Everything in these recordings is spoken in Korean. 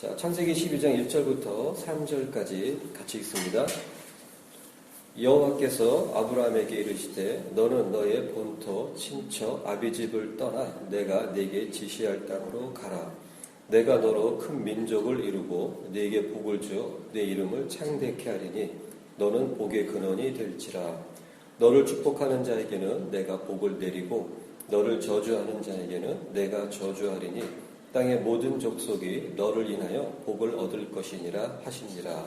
자, 창세기 12장 1절부터 3절까지 같이 읽습니다. 여호와께서 아브라함에게 이르시되 너는 너의 본토 친척 아비집을 떠나 내가 네게 지시할 땅으로 가라. 내가 너로 큰 민족을 이루고 네게 복을 주어 네 이름을 창대케 하리니 너는 복의 근원이 될지라. 너를 축복하는 자에게는 내가 복을 내리고 너를 저주하는 자에게는 내가 저주하리니 땅의 모든 족속이 너를 인하여 복을 얻을 것이니라 하시니라.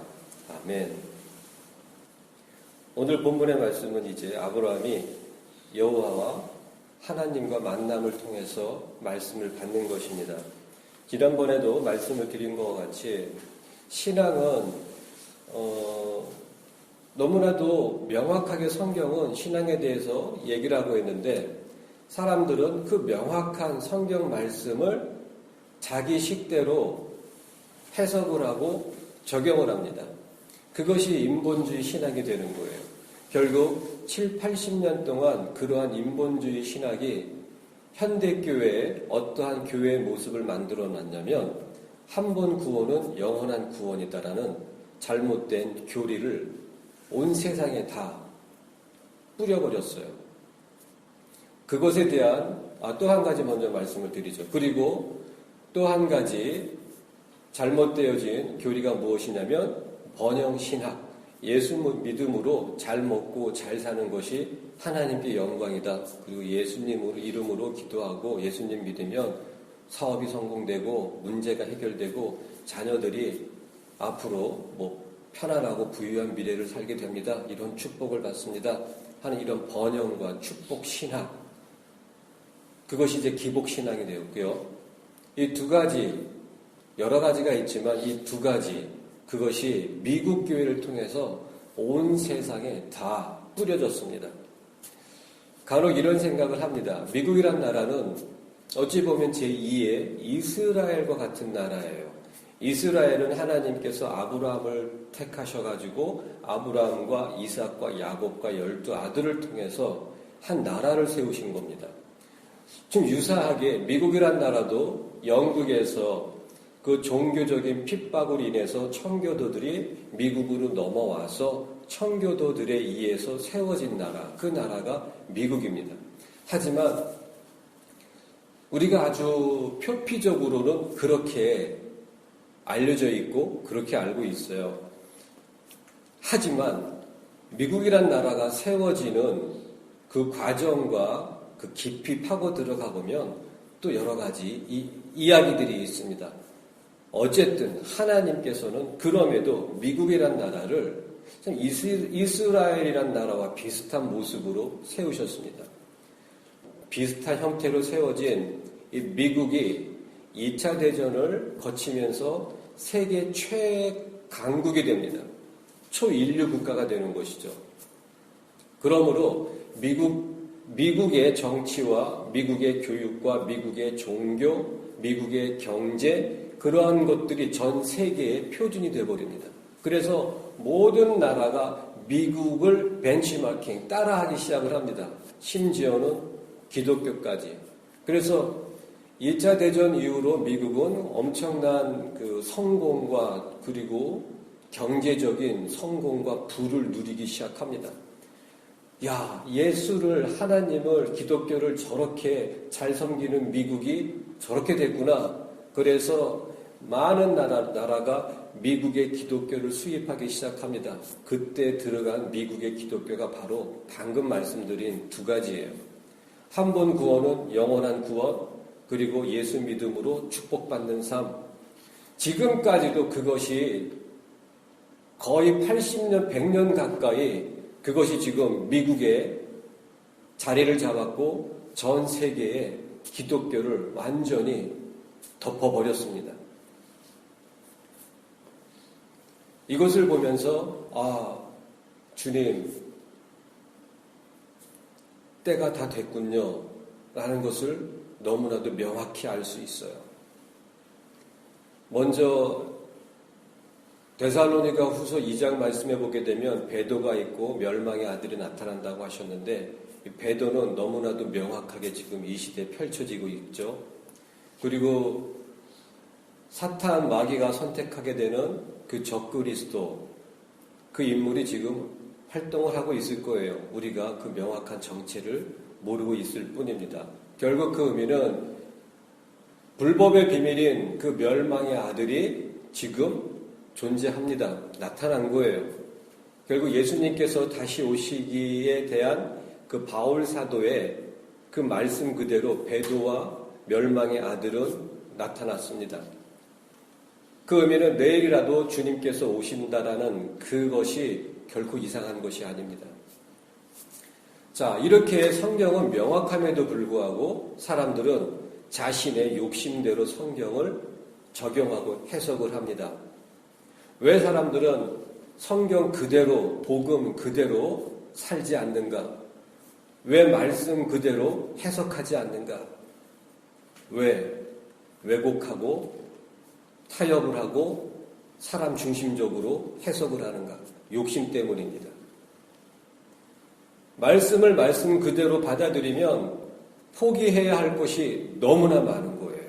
아멘. 오늘 본문의 말씀은 이제 아브라함이 여호와와 하나님과 만남을 통해서 말씀을 받는 것입니다. 지난번에도 말씀을 드린 것과 같이 신앙은 너무나도 명확하게 성경은 신앙에 대해서 얘기를 하고 있는데 사람들은 그 명확한 성경 말씀을 자기 식대로 해석을 하고 적용을 합니다. 그것이 인본주의 신학이 되는 거예요. 결국 7, 80년 동안 그러한 인본주의 신학이 현대교회에 어떠한 교회의 모습을 만들어 놨냐면 한 번 구원은 영원한 구원이다라는 잘못된 교리를 온 세상에 다 뿌려버렸어요. 그것에 대한 또 한 가지 먼저 말씀을 드리죠. 그리고 또 한 가지 잘못되어진 교리가 무엇이냐면 번영신학, 예수 믿음으로 잘 먹고 잘 사는 것이 하나님께 영광이다. 그리고 예수님 이름으로 기도하고 예수님 믿으면 사업이 성공되고 문제가 해결되고 자녀들이 앞으로 편안하고 부유한 미래를 살게 됩니다. 이런 축복을 받습니다. 하는 이런 번영과 축복 신학. 그것이 이제 기복 신앙이 되었고요. 이 두 가지, 여러 가지가 있지만 이 두 가지, 그것이 미국 교회를 통해서 온 세상에 다 뿌려졌습니다. 간혹 이런 생각을 합니다. 미국이란 나라는 어찌 보면 제2의 이스라엘과 같은 나라예요. 이스라엘은 하나님께서 아브라함을 택하셔가지고 아브라함과 이삭과 야곱과 12아들을 통해서 한 나라를 세우신 겁니다. 좀 유사하게 미국이란 나라도 영국에서 그 종교적인 핍박으로 인해서 청교도들이 미국으로 넘어와서 청교도들에 의해서 세워진 나라, 그 나라가 미국입니다. 하지만 우리가 아주 표피적으로는 그렇게 알려져 있고 그렇게 알고 있어요. 하지만 미국이란 나라가 세워지는 그 과정과 그 깊이 파고 들어가 보면 또 여러 가지 이야기들이 있습니다. 어쨌든 하나님께서는 그럼에도 미국이란 나라를 이스라엘이란 나라와 비슷한 모습으로 세우셨습니다. 비슷한 형태로 세워진 이 미국이 2차 대전을 거치면서 세계 최강국이 됩니다. 초인류 국가가 되는 것이죠. 그러므로 미국의 정치와 미국의 교육과 미국의 종교, 미국의 경제, 그러한 것들이 전 세계의 표준이 되어버립니다. 그래서 모든 나라가 미국을 벤치마킹, 따라하기 시작을 합니다. 심지어는 기독교까지. 그래서 2차 대전 이후로 미국은 엄청난 그 성공과 그리고 경제적인 성공과 부를 누리기 시작합니다. 야, 예수를, 하나님을, 기독교를 저렇게 잘 섬기는 미국이 저렇게 됐구나. 그래서 많은 나라가 미국의 기독교를 수입하기 시작합니다. 그때 들어간 미국의 기독교가 바로 방금 말씀드린 두 가지예요. 한 번 구원은 영원한 구원, 그리고 예수 믿음으로 축복받는 삶. 지금까지도 그것이 거의 80년, 100년 가까이 그것이 지금 미국에 자리를 잡았고 전 세계에 기독교를 완전히 덮어버렸습니다. 이것을 보면서 주님, 때가 다 됐군요 라는 것을 너무나도 명확히 알 수 있어요. 먼저 데살로니가 후서 2장 말씀해 보게 되면 베도가 있고 멸망의 아들이 나타난다고 하셨는데 이 베도는 너무나도 명확하게 지금 이 시대에 펼쳐지고 있죠. 그리고 사탄 마귀가 선택하게 되는 그 적그리스도, 그 인물이 지금 활동을 하고 있을 거예요. 우리가 그 명확한 정체를 모르고 있을 뿐입니다. 결국 그 의미는 불법의 비밀인 그 멸망의 아들이 지금 존재합니다. 나타난 거예요. 결국 예수님께서 다시 오시기에 대한 그 바울 사도의 그 말씀 그대로 배도와 멸망의 아들은 나타났습니다. 그 의미는 내일이라도 주님께서 오신다라는 그것이 결코 이상한 것이 아닙니다. 자, 이렇게 성경은 명확함에도 불구하고 사람들은 자신의 욕심대로 성경을 적용하고 해석을 합니다. 왜 사람들은 성경 그대로, 복음 그대로 살지 않는가? 왜 말씀 그대로 해석하지 않는가? 왜 왜곡하고 타협을 하고 사람 중심적으로 해석을 하는가? 욕심 때문입니다. 말씀을 말씀 그대로 받아들이면 포기해야 할 것이 너무나 많은 거예요.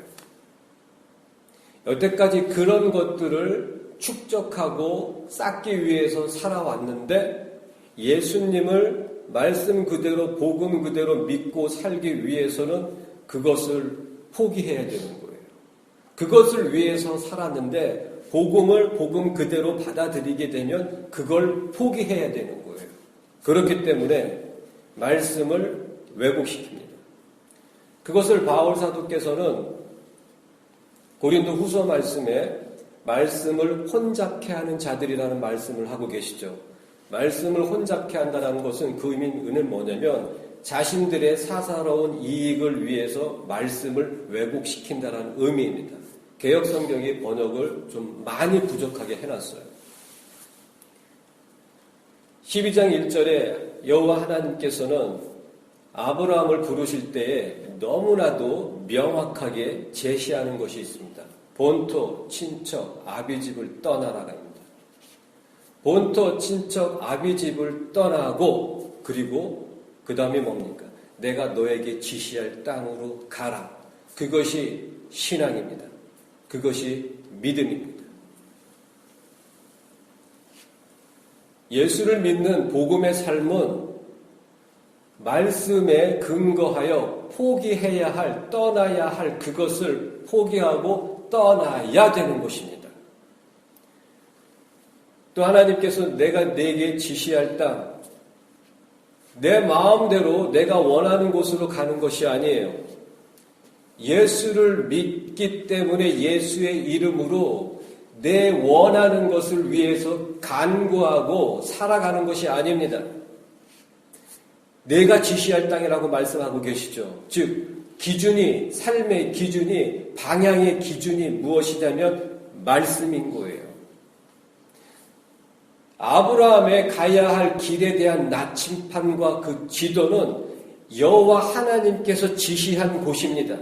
여태까지 그런 것들을 축적하고 쌓기 위해서 살아왔는데 예수님을 말씀 그대로 복음 그대로 믿고 살기 위해서는 그것을 포기해야 되는 거예요. 그것을 위해서 살았는데 복음을 복음 그대로 받아들이게 되면 그걸 포기해야 되는 거예요. 그렇기 때문에 말씀을 왜곡시킵니다. 그것을 바울 사도께서는 고린도 후서 말씀에 말씀을 혼잡케 하는 자들이라는 말씀을 하고 계시죠. 말씀을 혼잡케 한다는 것은 그 의미는 뭐냐면 자신들의 사사로운 이익을 위해서 말씀을 왜곡시킨다는 의미입니다. 개역성경이 번역을 좀 많이 부족하게 해놨어요. 12장 1절에 여호와 하나님께서는 아브라함을 부르실 때에 너무나도 명확하게 제시하는 것이 있습니다. 본토, 친척, 아비집을 떠나라가 입니다. 본토, 친척, 아비집을 떠나고 그리고 그 다음에 뭡니까? 내가 너에게 지시할 땅으로 가라. 그것이 신앙입니다. 그것이 믿음입니다. 예수를 믿는 복음의 삶은 말씀에 근거하여 포기해야 할, 떠나야 할 그것을 포기하고 떠나야 되는 것입니다. 또 하나님께서 내가 내게 지시할 땅, 내 마음대로 내가 원하는 곳으로 가는 것이 아니에요. 예수를 믿기 때문에 예수의 이름으로 내 원하는 것을 위해서 간구하고 살아가는 것이 아닙니다. 내가 지시할 땅이라고 말씀하고 계시죠. 즉 기준이, 삶의 기준이, 방향의 기준이 무엇이냐면 말씀인 거예요. 아브라함의 가야 할 길에 대한 나침판과 그 지도는 여호와 하나님께서 지시한 곳입니다.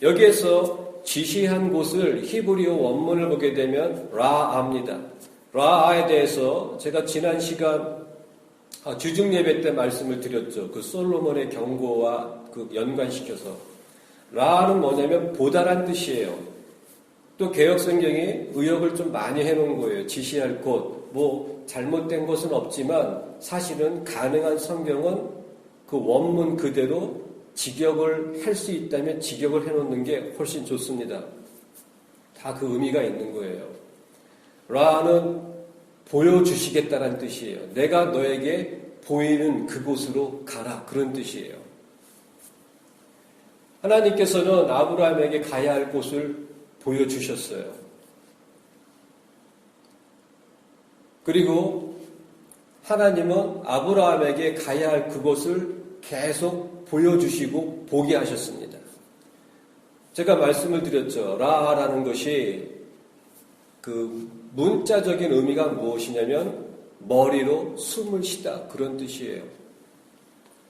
여기에서 지시한 곳을 히브리어 원문을 보게 되면 라아입니다. 라아에 대해서 제가 지난 시간 주중 예배 때 말씀을 드렸죠. 그 솔로몬의 경고와 그 연관시켜서. 라는 뭐냐면 보다란 뜻이에요. 또 개역성경이 의역을 좀 많이 해놓은 거예요. 지시할 곳. 뭐 잘못된 것은 없지만 사실은 가능한 성경은 그 원문 그대로 직역을 할 수 있다면 직역을 해놓는 게 훨씬 좋습니다. 다 그 의미가 있는 거예요. 라는 보여주시겠다는 뜻이에요. 내가 너에게 보이는 그곳으로 가라. 그런 뜻이에요. 하나님께서는 아브라함에게 가야 할 곳을 보여주셨어요. 그리고 하나님은 아브라함에게 가야 할 그곳을 계속 보여주시고 보게 하셨습니다. 제가 말씀을 드렸죠. 라라는 것이 그 문자적인 의미가 무엇이냐면 머리로 숨을 쉬다 그런 뜻이에요.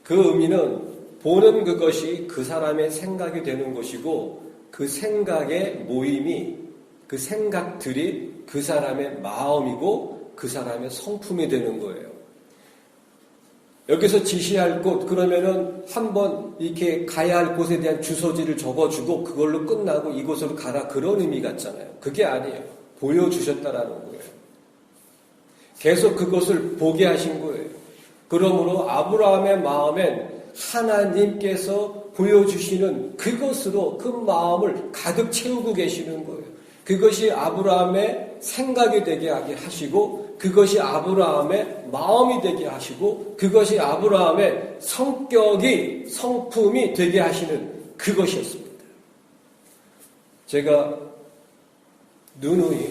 그 의미는 보는 그것이 그 사람의 생각이 되는 것이고 그 생각의 모임이 그 생각들이 그 사람의 마음이고 그 사람의 성품이 되는 거예요. 여기서 지시할 곳, 그러면은 한번 이렇게 가야 할 곳에 대한 주소지를 적어주고 그걸로 끝나고 이곳으로 가라, 그런 의미 같잖아요. 그게 아니에요. 보여주셨다라는 거예요. 계속 그것을 보게 하신 거예요. 그러므로 아브라함의 마음엔 하나님께서 보여주시는 그것으로 그 마음을 가득 채우고 계시는 거예요. 그것이 아브라함의 생각이 되게 하게 하시고, 그것이 아브라함의 마음이 되게 하시고, 그것이 아브라함의 성격이, 성품이 되게 하시는 그것이었습니다. 제가 누누이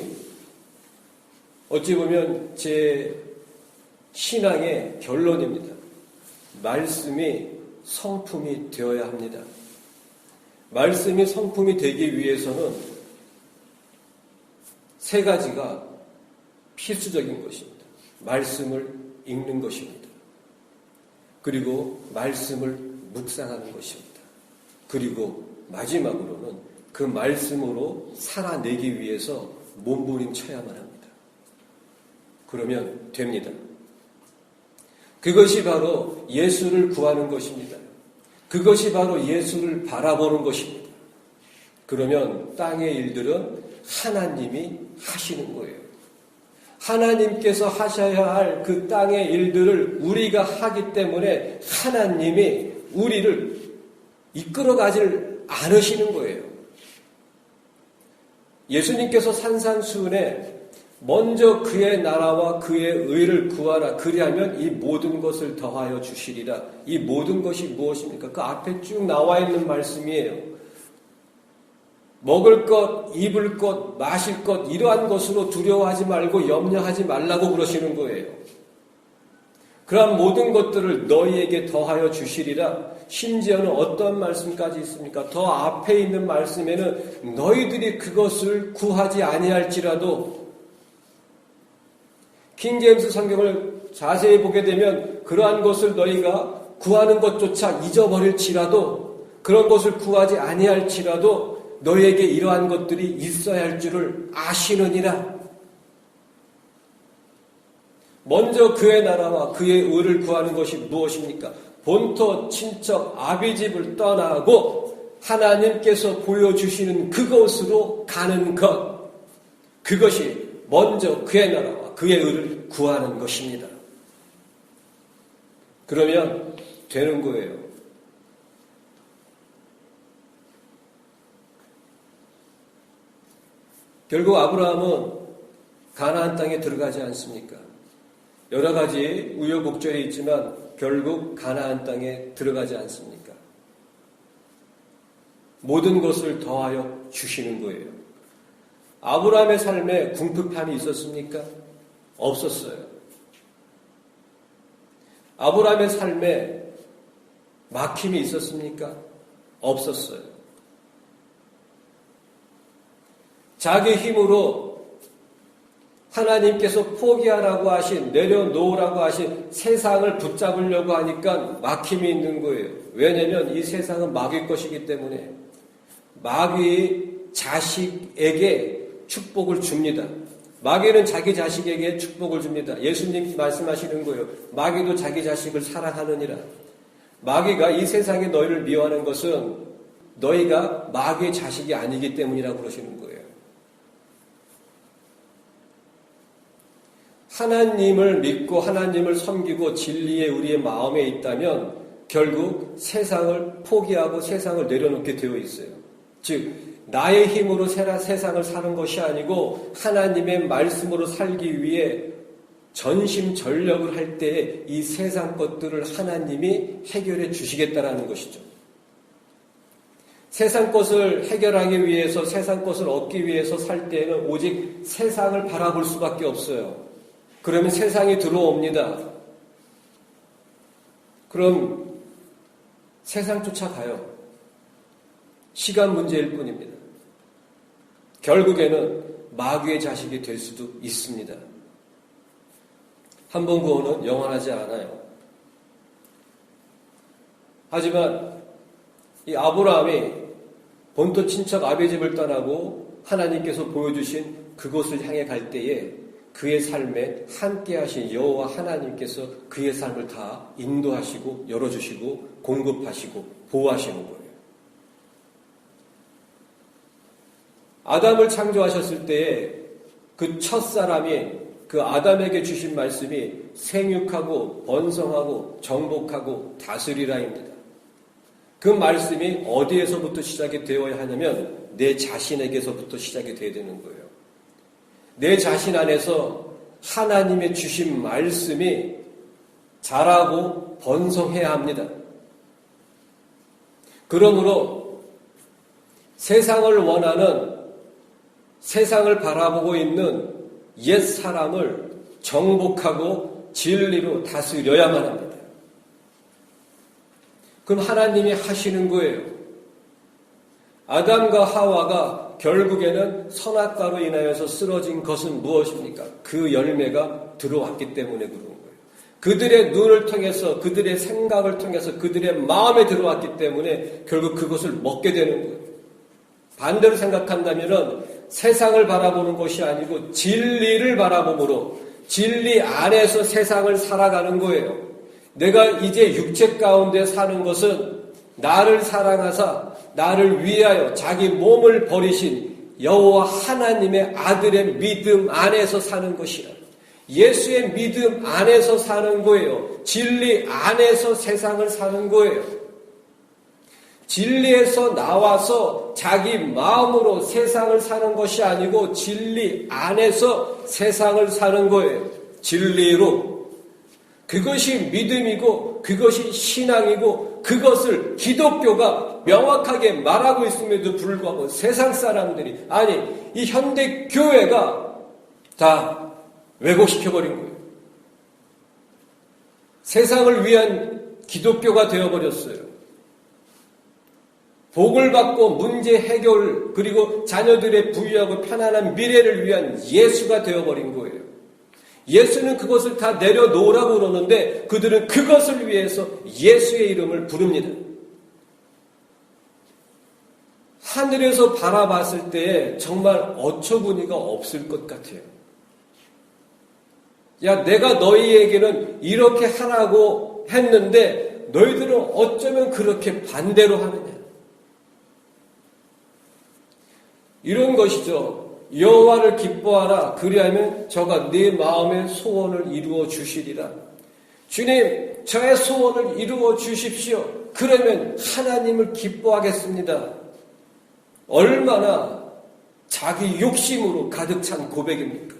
어찌 보면 제 신앙의 결론입니다. 말씀이 성품이 되어야 합니다. 말씀이 성품이 되기 위해서는 세 가지가 필수적인 것입니다. 말씀을 읽는 것입니다. 그리고 말씀을 묵상하는 것입니다. 그리고 마지막으로는 그 말씀으로 살아내기 위해서 몸부림쳐야만 합니다. 그러면 됩니다. 그것이 바로 예수를 구하는 것입니다. 그것이 바로 예수를 바라보는 것입니다. 그러면 땅의 일들은 하나님이 하시는 거예요. 하나님께서 하셔야 할 그 땅의 일들을 우리가 하기 때문에 하나님이 우리를 이끌어가질 않으시는 거예요. 예수님께서 산상수훈에 먼저 그의 나라와 그의 의를 구하라. 그리하면 이 모든 것을 더하여 주시리라. 이 모든 것이 무엇입니까? 그 앞에 쭉 나와 있는 말씀이에요. 먹을 것, 입을 것, 마실 것, 이러한 것으로 두려워하지 말고 염려하지 말라고 그러시는 거예요. 그러한 모든 것들을 너희에게 더하여 주시리라. 심지어는 어떤 말씀까지 있습니까? 더 앞에 있는 말씀에는 너희들이 그것을 구하지 아니할지라도, 킹제임스 성경을 자세히 보게 되면 그러한 것을 너희가 구하는 것조차 잊어버릴지라도, 그런 것을 구하지 아니할지라도 너희에게 이러한 것들이 있어야 할 줄을 아시느니라. 먼저 그의 나라와 그의 의를 구하는 것이 무엇입니까? 본토, 친척, 아비집을 떠나고 하나님께서 보여주시는 그곳으로 가는 것, 그것이 먼저 그의 나라와 그의 의를 구하는 것입니다. 그러면 되는 거예요. 결국 아브라함은 가나안 땅에 들어가지 않습니까? 여러 가지 우여곡절이 있지만 결국 가나안 땅에 들어가지 않습니까? 모든 것을 더하여 주시는 거예요. 아브라함의 삶에 궁핍함이 있었습니까? 없었어요. 아브라함의 삶에 막힘이 있었습니까? 없었어요. 자기 힘으로 하나님께서 포기하라고 하신, 내려놓으라고 하신 세상을 붙잡으려고 하니까 막힘이 있는 거예요. 왜냐하면 이 세상은 마귀 것이기 때문에. 마귀 자식에게 축복을 줍니다. 마귀는 자기 자식에게 축복을 줍니다. 예수님 말씀하시는 거예요. 마귀도 자기 자식을 사랑하느니라. 마귀가 이 세상에 너희를 미워하는 것은 너희가 마귀의 자식이 아니기 때문이라고 그러시는 거예요. 하나님을 믿고 하나님을 섬기고 진리에 우리의 마음에 있다면 결국 세상을 포기하고 세상을 내려놓게 되어 있어요. 즉 나의 힘으로 세상을 사는 것이 아니고 하나님의 말씀으로 살기 위해 전심전력을 할 때에 이 세상 것들을 하나님이 해결해 주시겠다라는 것이죠. 세상 것을 해결하기 위해서, 세상 것을 얻기 위해서 살 때에는 오직 세상을 바라볼 수밖에 없어요. 그러면 세상이 들어옵니다. 그럼 세상 쫓아가요. 시간 문제일 뿐입니다. 결국에는 마귀의 자식이 될 수도 있습니다. 한 번 구원은 영원하지 않아요. 하지만 이 아브라함이 본토 친척 아비집을 떠나고 하나님께서 보여주신 그곳을 향해 갈 때에 그의 삶에 함께 하신 여호와 하나님께서 그의 삶을 다 인도하시고 열어주시고 공급하시고 보호하시는 거예요. 아담을 창조하셨을 때에 그 첫사람이 그 아담에게 주신 말씀이 생육하고 번성하고 정복하고 다스리라입니다. 그 말씀이 어디에서부터 시작이 되어야 하냐면 내 자신에게서부터 시작이 되어야 되는 거예요. 내 자신 안에서 하나님의 주신 말씀이 자라고 번성해야 합니다. 그러므로 세상을 원하는, 세상을 바라보고 있는 옛 사람을 정복하고 진리로 다스려야만 합니다. 그럼 하나님이 하시는 거예요. 아담과 하와가 결국에는 선악과로 인하여서 쓰러진 것은 무엇입니까? 그 열매가 들어왔기 때문에 그런 거예요. 그들의 눈을 통해서, 그들의 생각을 통해서, 그들의 마음에 들어왔기 때문에 결국 그것을 먹게 되는 거예요. 반대로 생각한다면 세상을 바라보는 것이 아니고 진리를 바라봄으로 진리 안에서 세상을 살아가는 거예요. 내가 이제 육체 가운데 사는 것은 나를 사랑하사 나를 위하여 자기 몸을 버리신 여호와 하나님의 아들의 믿음 안에서 사는 것이라. 예수의 믿음 안에서 사는 거예요. 진리 안에서 세상을 사는 거예요. 진리에서 나와서 자기 마음으로 세상을 사는 것이 아니고 진리 안에서 세상을 사는 거예요. 진리로. 그것이 믿음이고 그것이 신앙이고 그것을 기독교가 명확하게 말하고 있음에도 불구하고 세상 사람들이, 아니 이 현대 교회가 다 왜곡시켜버린 거예요. 세상을 위한 기독교가 되어버렸어요. 복을 받고 문제 해결, 그리고 자녀들의 부유하고 편안한 미래를 위한 예수가 되어버린 거예요. 예수는 그것을 다 내려놓으라고 그러는데 그들은 그것을 위해서 예수의 이름을 부릅니다. 하늘에서 바라봤을 때 정말 어처구니가 없을 것 같아요. 야, 내가 너희에게는 이렇게 하라고 했는데 너희들은 어쩌면 그렇게 반대로 하느냐. 이런 것이죠. 여호와를 기뻐하라. 그리하면 저가 네 마음의 소원을 이루어 주시리라. 주님, 저의 소원을 이루어 주십시오. 그러면 하나님을 기뻐하겠습니다. 얼마나 자기 욕심으로 가득 찬 고백입니까?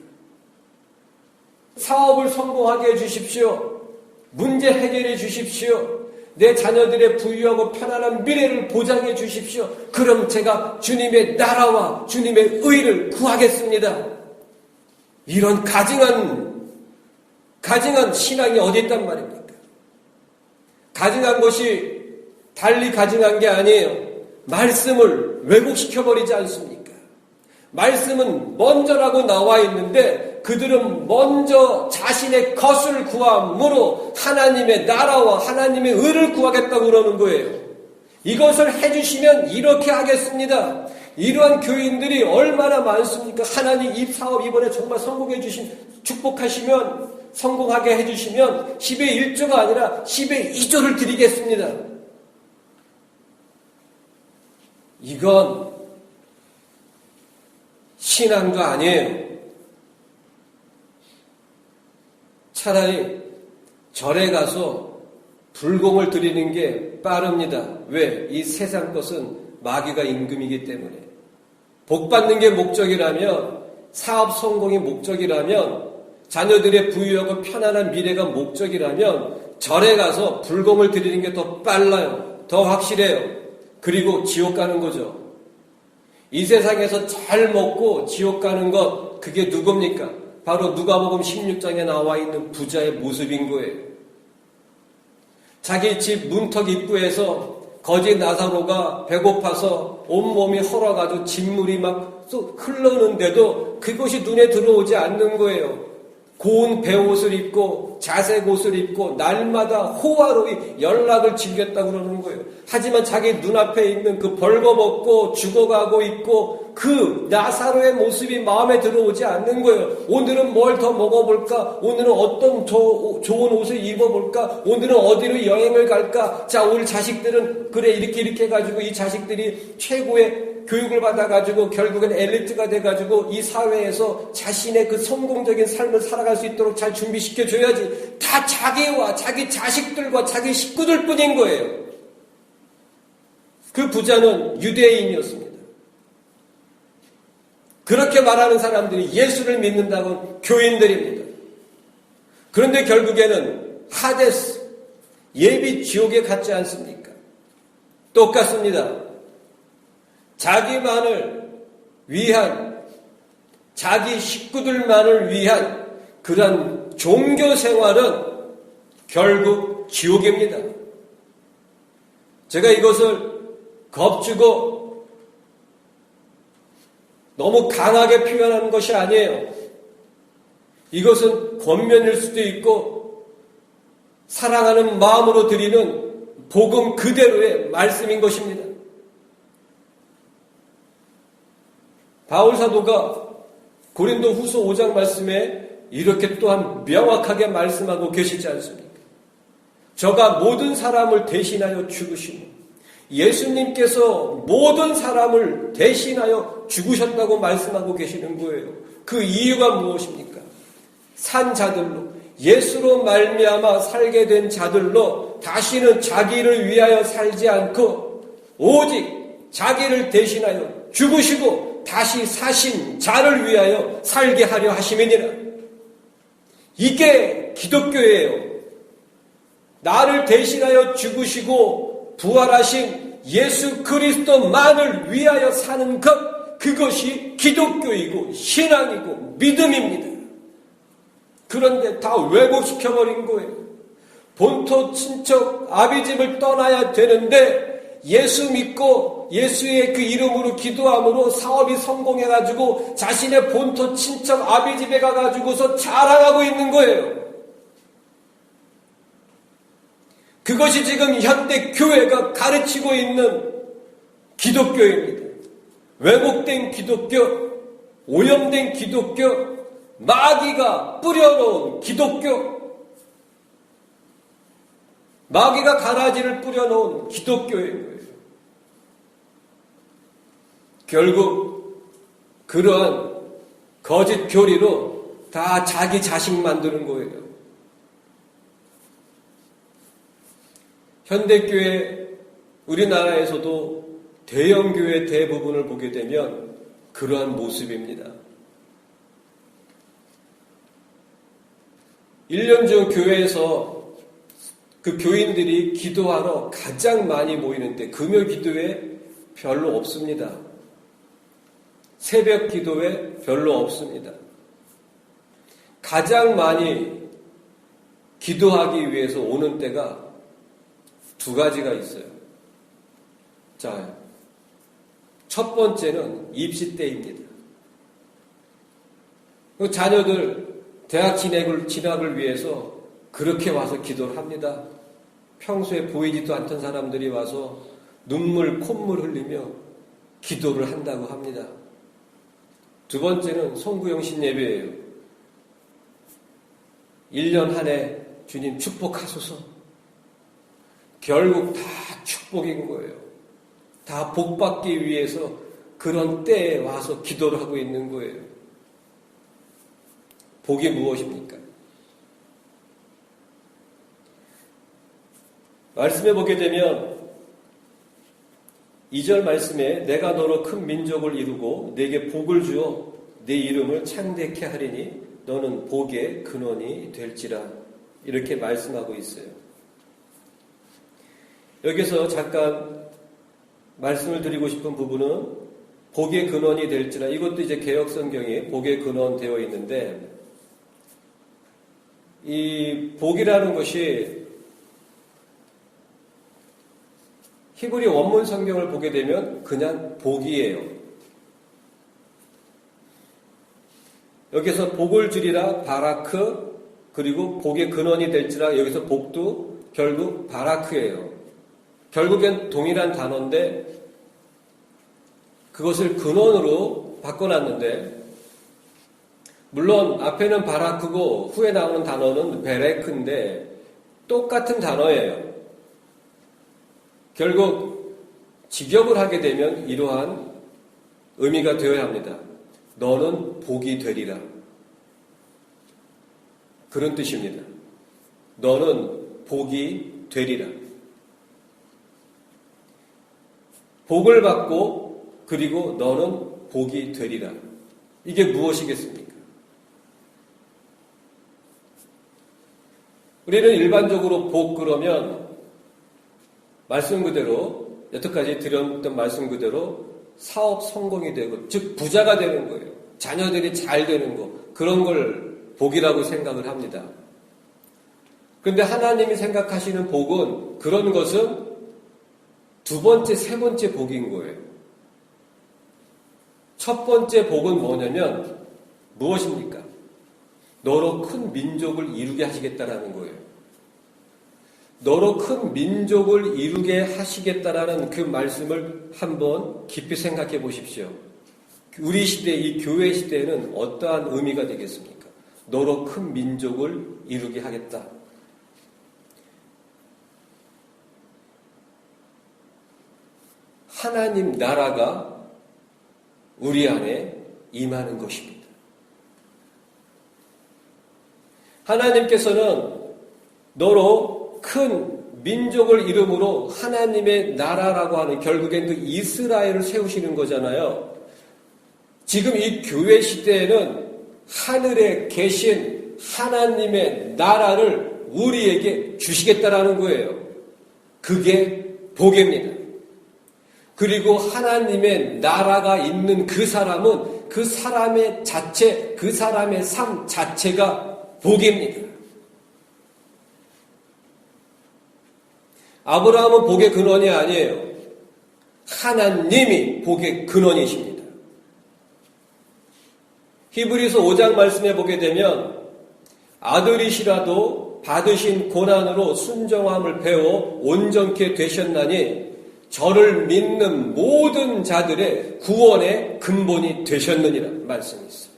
사업을 성공하게 해주십시오. 문제 해결해 주십시오. 내 자녀들의 부유하고 편안한 미래를 보장해 주십시오. 그럼 제가 주님의 나라와 주님의 의를 구하겠습니다. 이런 가증한 신앙이 어디 있단 말입니까? 가증한 것이 달리 가증한 게 아니에요. 말씀을 왜곡시켜버리지 않습니까? 말씀은 먼저라고 나와 있는데 그들은 먼저 자신의 것을 구함으로 하나님의 나라와 하나님의 의를 구하겠다고 그러는 거예요. 이것을 해주시면 이렇게 하겠습니다. 이러한 교인들이 얼마나 많습니까? 하나님 이 사업 이번에 정말 성공해 주신, 축복하시면, 성공하게 해주시면 10의 1조가 아니라 10의 2조를 드리겠습니다. 이건 신앙도 아니에요. 차라리 절에 가서 불공을 드리는 게 빠릅니다. 왜? 이 세상 것은 마귀가 임금이기 때문에. 복 받는 게 목적이라면, 사업 성공이 목적이라면, 자녀들의 부유하고 편안한 미래가 목적이라면 절에 가서 불공을 드리는 게 더 빨라요. 더 확실해요. 그리고 지옥 가는 거죠. 이 세상에서 잘 먹고 지옥 가는 것, 그게 누굽니까? 바로 누가복음 16장에 나와 있는 부자의 모습인 거예요. 자기 집 문턱 입구에서 거지 나사로가 배고파서 온몸이 헐어가지고 진물이 막 흘러오는데도 그것이 눈에 들어오지 않는 거예요. 고운 배옷을 입고 자색 옷을 입고 날마다 호화로이 연락을 즐겼다고 그러는 거예요. 하지만 자기 눈앞에 있는 그 벌거벗고 죽어가고 있고 그 나사로의 모습이 마음에 들어오지 않는 거예요. 오늘은 뭘 더 먹어볼까? 오늘은 어떤 좋은 옷을 입어볼까? 오늘은 어디로 여행을 갈까? 자, 우리 자식들은 그래 이렇게 해가지고 이 자식들이 최고의 교육을 받아가지고 결국은 엘리트가 돼가지고 이 사회에서 자신의 그 성공적인 삶을 살아갈 수 있도록 잘 준비시켜줘야지. 다 자기와 자기 자식들과 자기 식구들 뿐인 거예요. 그 부자는 유대인이었습니다. 그렇게 말하는 사람들이 예수를 믿는다고 교인들입니다. 그런데 결국에는 하데스, 예비 지옥에 갔지 않습니까? 똑같습니다. 자기만을 위한, 자기 식구들만을 위한 그런 종교 생활은 결국 지옥입니다. 제가 이것을 겁주고 너무 강하게 표현하는 것이 아니에요. 이것은 권면일 수도 있고 사랑하는 마음으로 드리는 복음 그대로의 말씀인 것입니다. 바울 사도가 고린도 후서 5장 말씀에 이렇게 또한 명확하게 말씀하고 계시지 않습니까? 저가 모든 사람을 대신하여 죽으시니 예수님께서 모든 사람을 대신하여 죽으셨다고 말씀하고 계시는 거예요. 그 이유가 무엇입니까? 산 자들로 예수로 말미암아 살게 된 자들로 다시는 자기를 위하여 살지 않고 오직 자기를 대신하여 죽으시고 다시 사신 자를 위하여 살게 하려 하심이니라. 이게 기독교예요. 나를 대신하여 죽으시고 부활하신 예수 그리스도만을 위하여 사는 것, 그것이 기독교이고 신앙이고 믿음입니다. 그런데 다 왜곡시켜버린 거예요. 본토 친척 아비집을 떠나야 되는데 예수 믿고 예수의 그 이름으로 기도함으로 사업이 성공해가지고 자신의 본토 친척 아비집에 가가지고서 자랑하고 있는 거예요. 그것이 지금 현대 교회가 가르치고 있는 기독교입니다. 왜곡된 기독교, 오염된 기독교, 마귀가 뿌려놓은 기독교, 마귀가 가라지를 뿌려놓은 기독교의 거예요. 결국 그러한 거짓 교리로 다 자기 자식 만드는 거예요. 현대교회, 우리나라에서도 대형교회 대부분을 보게 되면 그러한 모습입니다. 1년 중 교회에서 그 교인들이 기도하러 가장 많이 모이는데 금요 기도회 별로 없습니다. 새벽 기도회 별로 없습니다. 가장 많이 기도하기 위해서 오는 때가 두 가지가 있어요. 자, 첫 번째는 입시 때입니다. 그 자녀들 대학 진학을 위해서 그렇게 와서 기도를 합니다. 평소에 보이지도 않던 사람들이 와서 눈물, 콧물 흘리며 기도를 한다고 합니다. 두 번째는 송구영신 예배예요. 1년 한 해 주님 축복하소서. 결국 다 축복인 거예요. 다 복받기 위해서 그런 때에 와서 기도를 하고 있는 거예요. 복이 무엇입니까? 말씀해 보게 되면 2절 말씀에 내가 너로 큰 민족을 이루고 내게 복을 주어 내 이름을 창대케 하리니 너는 복의 근원이 될지라 이렇게 말씀하고 있어요. 여기서 잠깐 말씀을 드리고 싶은 부분은 복의 근원이 될지라, 이것도 이제 개역성경에 복의 근원 되어 있는데 이 복이라는 것이 히브리 원문 성경을 보게 되면 그냥 복이에요. 여기서 복을 주리라 바라크, 그리고 복의 근원이 될지라, 여기서 복도 결국 바라크예요. 결국엔 동일한 단어인데 그것을 근원으로 바꿔놨는데, 물론 앞에는 바라크고 후에 나오는 단어는 베레크인데 똑같은 단어예요. 결국 직역을 하게 되면 이러한 의미가 되어야 합니다. 너는 복이 되리라. 그런 뜻입니다. 너는 복이 되리라. 복을 받고 그리고 너는 복이 되리라. 이게 무엇이겠습니까? 우리는 일반적으로 복 그러면 말씀 그대로, 여태까지 드렸던 말씀 그대로 사업 성공이 되고, 즉 부자가 되는 거예요. 자녀들이 잘 되는 거, 그런 걸 복이라고 생각을 합니다. 그런데 하나님이 생각하시는 복은, 그런 것은 두 번째, 세 번째 복인 거예요. 첫 번째 복은 뭐냐면 무엇입니까? 너로 큰 민족을 이루게 하시겠다라는 거예요. 너로 큰 민족을 이루게 하시겠다라는 그 말씀을 한번 깊이 생각해 보십시오. 우리 시대, 이 교회 시대에는 어떠한 의미가 되겠습니까? 너로 큰 민족을 이루게 하겠다. 하나님 나라가 우리 안에 임하는 것입니다. 하나님께서는 너로 큰 민족을 이름으로 하나님의 나라라고 하는, 결국엔 그 이스라엘을 세우시는 거잖아요. 지금 이 교회 시대에는 하늘에 계신 하나님의 나라를 우리에게 주시겠다라는 거예요. 그게 복입니다. 그리고 하나님의 나라가 있는 그 사람은 그 사람의 자체, 그 사람의 삶 자체가 복입니다. 아브라함은 복의 근원이 아니에요. 하나님이 복의 근원이십니다. 히브리서 5장 말씀에 보게 되면 아들이시라도 받으신 고난으로 순정함을 배워 온전케 되셨나니 저를 믿는 모든 자들의 구원의 근본이 되셨느니라 말씀이 있어요.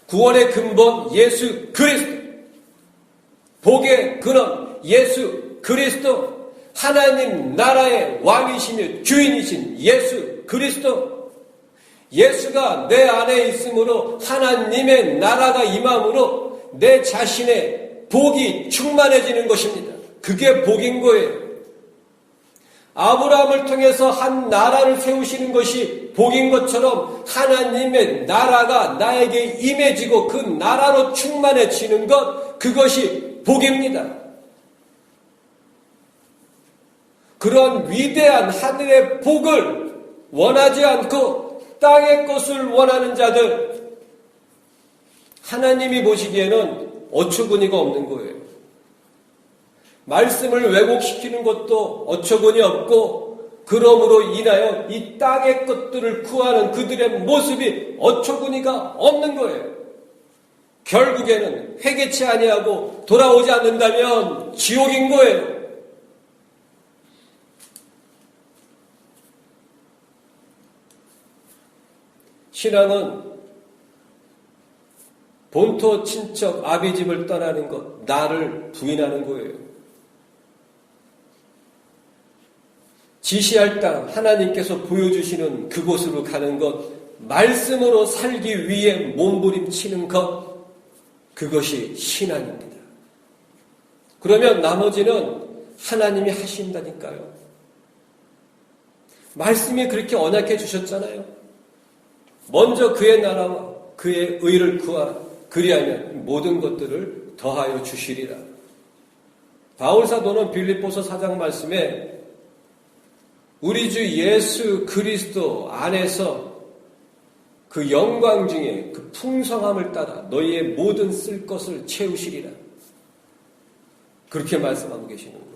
구원의 근본 예수 그리스도, 복의 근원 예수 그리스도, 하나님 나라의 왕이시며 주인이신 예수 그리스도, 예수가 내 안에 있으므로 하나님의 나라가 임함으로 내 자신의 복이 충만해지는 것입니다. 그게 복인 거예요. 아브라함을 통해서 한 나라를 세우시는 것이 복인 것처럼 하나님의 나라가 나에게 임해지고 그 나라로 충만해지는 것, 그것이 복입니다. 그런 위대한 하늘의 복을 원하지 않고 땅의 것을 원하는 자들, 하나님이 보시기에는 어처구니가 없는 거예요. 말씀을 왜곡시키는 것도 어처구니 없고, 그러므로 인하여 이 땅의 것들을 구하는 그들의 모습이 어처구니가 없는 거예요. 결국에는 회개치 아니하고 돌아오지 않는다면 지옥인 거예요. 신앙은 본토 친척 아비집을 떠나는 것, 나를 부인하는 거예요. 지시할 땅, 하나님께서 보여주시는 그곳으로 가는 것, 말씀으로 살기 위해 몸부림치는 것, 그것이 신앙입니다. 그러면 나머지는 하나님이 하신다니까요. 말씀이 그렇게 언약해 주셨잖아요. 먼저 그의 나라와 그의 의를 구하라. 그리하면 모든 것들을 더하여 주시리라. 바울 사도는 빌립보서 4장 말씀에 우리 주 예수 그리스도 안에서 그 영광 중에 그 풍성함을 따라 너희의 모든 쓸 것을 채우시리라. 그렇게 말씀하고 계시는 거예요.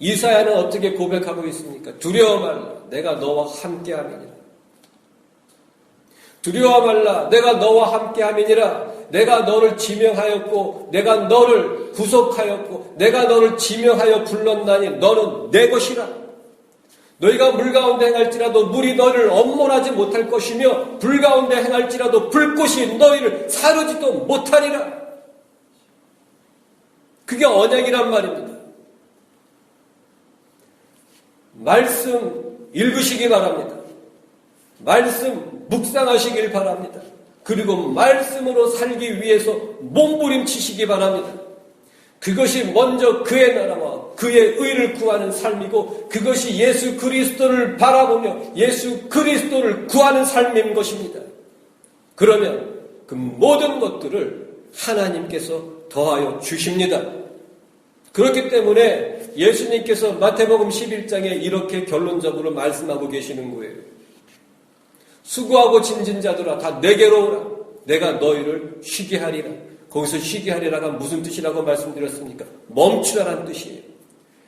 이사야는 어떻게 고백하고 있습니까? 두려워 말라. 내가 너와 함께 함이니라. 두려워 말라. 내가 너와 함께 함이니라. 내가 너를 지명하였고 내가 너를 구속하였고 내가 너를 지명하여 불렀나니 너는 내 것이라. 너희가 물 가운데 행할지라도 물이 너희를 엄몰하지 못할 것이며 불 가운데 행할지라도 불꽃이 너희를 사르지도 못하리라. 그게 언약이란 말입니다. 말씀 읽으시기 바랍니다. 말씀 묵상하시길 바랍니다. 그리고 말씀으로 살기 위해서 몸부림치시기 바랍니다. 그것이 먼저 그의 나라와 그의 의를 구하는 삶이고 그것이 예수 그리스도를 바라보며 예수 그리스도를 구하는 삶인 것입니다. 그러면 그 모든 것들을 하나님께서 더하여 주십니다. 그렇기 때문에 예수님께서 마태복음 11장에 이렇게 결론적으로 말씀하고 계시는 거예요. 수고하고 짐진 자들아 다 내게로 오라. 내가 너희를 쉬게 하리라. 거기서 쉬게 하리라가 무슨 뜻이라고 말씀드렸습니까? 멈추라는 뜻이에요.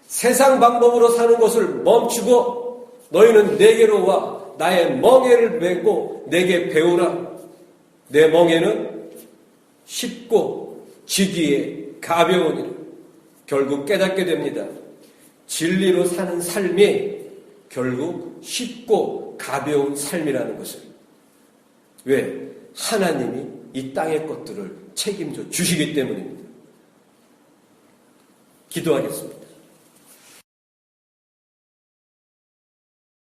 세상 방법으로 사는 것을 멈추고 너희는 내게로 와. 나의 멍에를 메고 내게 배우라. 내 멍에는 쉽고 지기에 가벼우니라. 결국 깨닫게 됩니다. 진리로 사는 삶이 결국 쉽고 가벼운 삶이라는 것을. 왜? 하나님이 이 땅의 것들을 책임져 주시기 때문입니다. 기도하겠습니다.